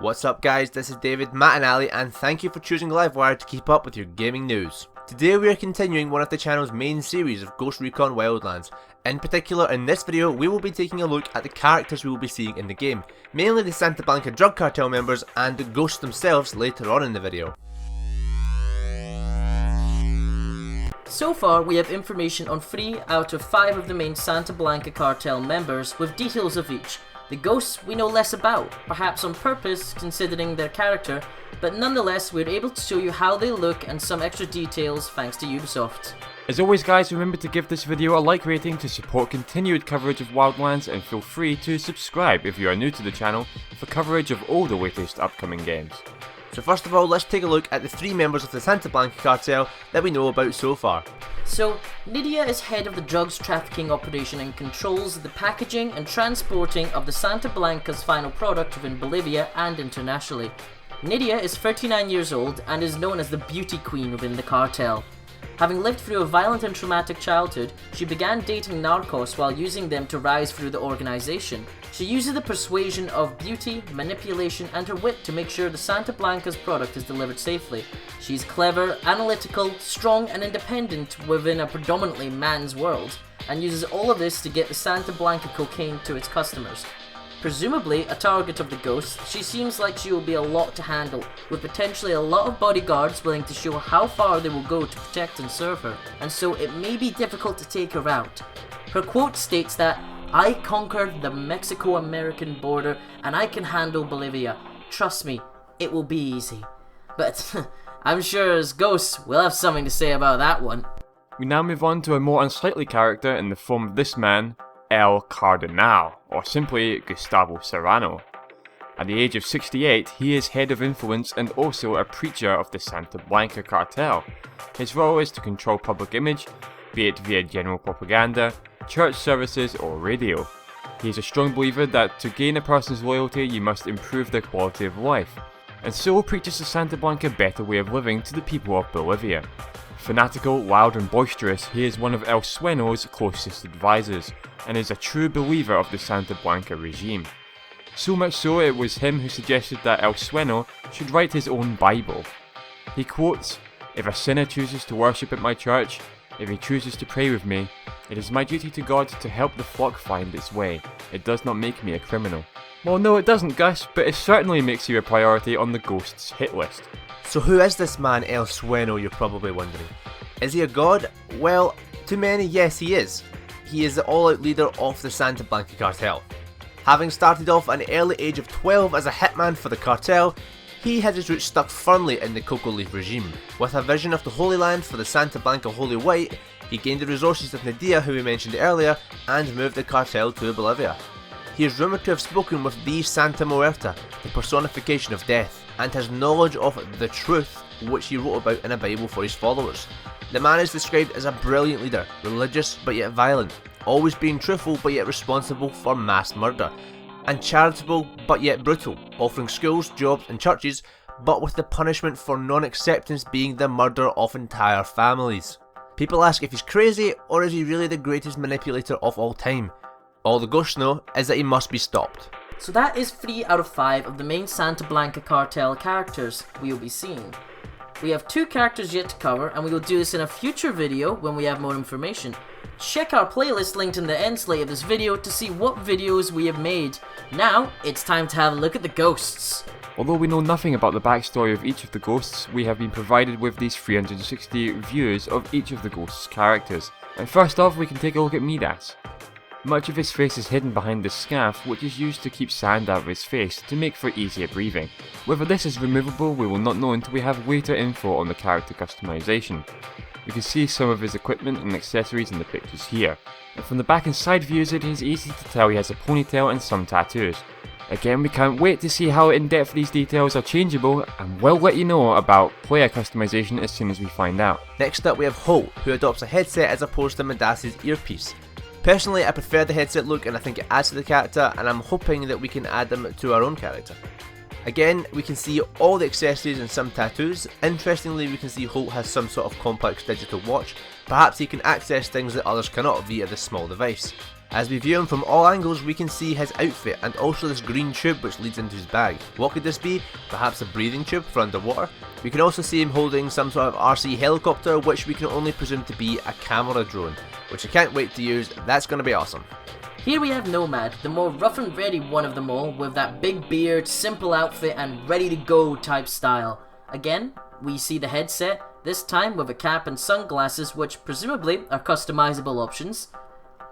What's up guys, this is David, Matt and Ali, and thank you for choosing Livewire to keep up with your gaming news. Today we are continuing one of the channel's main series of Ghost Recon Wildlands. In particular, in this video we will be taking a look at the characters we will be seeing in the game, mainly the Santa Blanca drug cartel members and the ghosts themselves later on in the video. So far, we have information on 3 out of 5 of the main Santa Blanca cartel members, with details of each. The ghosts we know less about, perhaps on purpose considering their character, but nonetheless we're able to show you how they look and some extra details thanks to Ubisoft. As always guys, remember to give this video a like rating to support continued coverage of Wildlands, and feel free to subscribe if you are new to the channel for coverage of all the latest upcoming games. So first of all, let's take a look at the 3 members of the Santa Blanca cartel that we know about so far. So, Nidia is head of the drugs trafficking operation and controls the packaging and transporting of the Santa Blanca's final product within Bolivia and internationally. Nidia is 39 years old and is known as the beauty queen within the cartel. Having lived through a violent and traumatic childhood, she began dating narcos while using them to rise through the organization. She uses the persuasion of beauty, manipulation and her wit to make sure the Santa Blanca's product is delivered safely. She's clever, analytical, strong and independent within a predominantly man's world, and uses all of this to get the Santa Blanca cocaine to its customers. Presumably a target of the ghosts, she seems like she will be a lot to handle, with potentially a lot of bodyguards willing to show how far they will go to protect and serve her, and so it may be difficult to take her out. Her quote states that, "I conquered the Mexico-American border and I can handle Bolivia. Trust me, it will be easy." But I'm sure as ghosts we'll have something to say about that one. We now move on to a more unsightly character in the form of this man, El Cardenal, or simply Gustavo Serrano. At the age of 68, he is head of influence and also a preacher of the Santa Blanca cartel. His role is to control public image, be it via general propaganda, church services or radio. He is a strong believer that to gain a person's loyalty you must improve their quality of life, and so preaches the Santa Blanca better way of living to the people of Bolivia. Fanatical, loud and boisterous, he is one of El Sueno's closest advisors, and is a true believer of the Santa Blanca regime. So much so it was him who suggested that El Sueno should write his own Bible. He quotes, "If a sinner chooses to worship at my church, if he chooses to pray with me, it is my duty to God to help the flock find its way. It does not make me a criminal." Well, no it doesn't Gus, but it certainly makes you a priority on the ghosts hit list. So who is this man El Sueno, you're probably wondering? Is he a god? Well, to many yes he is. He is the all-out leader of the Santa Blanca cartel. Having started off at an early age of 12 as a hitman for the cartel, he had his roots stuck firmly in the cocoa leaf regime. With a vision of the Holy Land for the Santa Blanca Holy White, he gained the resources of Nidia, who we mentioned earlier, and moved the cartel to Bolivia. He is rumoured to have spoken with the Santa Muerta, the personification of death, and has knowledge of the truth, which he wrote about in a Bible for his followers. The man is described as a brilliant leader, religious but yet violent, always being truthful but yet responsible for mass murder, and charitable but yet brutal, offering schools, jobs and churches, but with the punishment for non-acceptance being the murder of entire families. People ask if he's crazy, or is he really the greatest manipulator of all time? All the ghosts know is that he must be stopped. So that is 3 out of 5 of the main Santa Blanca cartel characters we will be seeing. We have 2 characters yet to cover, and we will do this in a future video when we have more information. Check our playlist linked in the end slate of this video to see what videos we have made. Now, it's time to have a look at the ghosts. Although we know nothing about the backstory of each of the ghosts, we have been provided with these 360 views of each of the ghosts' characters. And first off, we can take a look at Midas. Much of his face is hidden behind this scarf, which is used to keep sand out of his face to make for easier breathing. Whether this is removable we will not know until we have later info on the character customization. We can see some of his equipment and accessories in the pictures here, and from the back and side views it is easy to tell he has a ponytail and some tattoos. Again, we can't wait to see how in depth these details are changeable, and we'll let you know about player customization as soon as we find out. Next up we have Holt, who adopts a headset as opposed to Midas' earpiece. Personally, I prefer the headset look and I think it adds to the character, and I'm hoping that we can add them to our own character. Again, we can see all the accessories and some tattoos. Interestingly, we can see Holt has some sort of complex digital watch. Perhaps he can access things that others cannot via this small device. As we view him from all angles, we can see his outfit and also this green tube which leads into his bag. What could this be? Perhaps a breathing tube for underwater? We can also see him holding some sort of RC helicopter, which we can only presume to be a camera drone, which I can't wait to use. That's going to be awesome. Here we have Nomad, the more rough and ready one of them all, with that big beard, simple outfit and ready to go type style. Again, we see the headset, this time with a cap and sunglasses, which presumably are customizable options.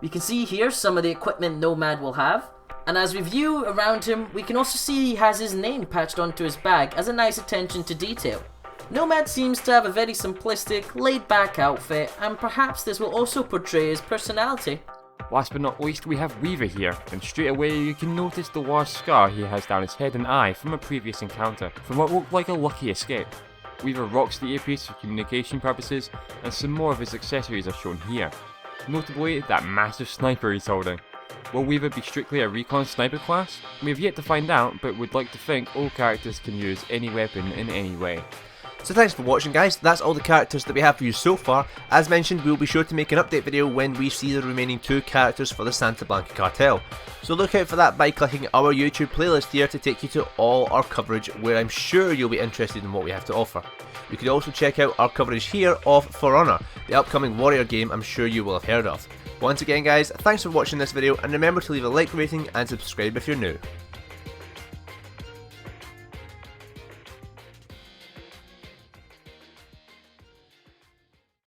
We can see here some of the equipment Nomad will have, and as we view around him, we can also see he has his name patched onto his bag as a nice attention to detail. Nomad seems to have a very simplistic, laid-back outfit, and perhaps this will also portray his personality. Last but not least, we have Weaver here, and straight away you can notice the large scar he has down his head and eye from a previous encounter, from what looked like a lucky escape. Weaver rocks the earpiece for communication purposes, and some more of his accessories are shown here. Notably, that massive sniper he's holding. Will Weaver be strictly a recon sniper class? We have yet to find out, but would like to think all characters can use any weapon in any way. So thanks for watching guys, that's all the characters that we have for you so far. As mentioned, we'll be sure to make an update video when we see the remaining 2 characters for the Santa Blanca Cartel. So look out for that by clicking our YouTube playlist here to take you to all our coverage, where I'm sure you'll be interested in what we have to offer. You can also check out our coverage here of For Honor, the upcoming warrior game I'm sure you will have heard of. Once again guys, thanks for watching this video, and remember to leave a like rating and subscribe if you're new.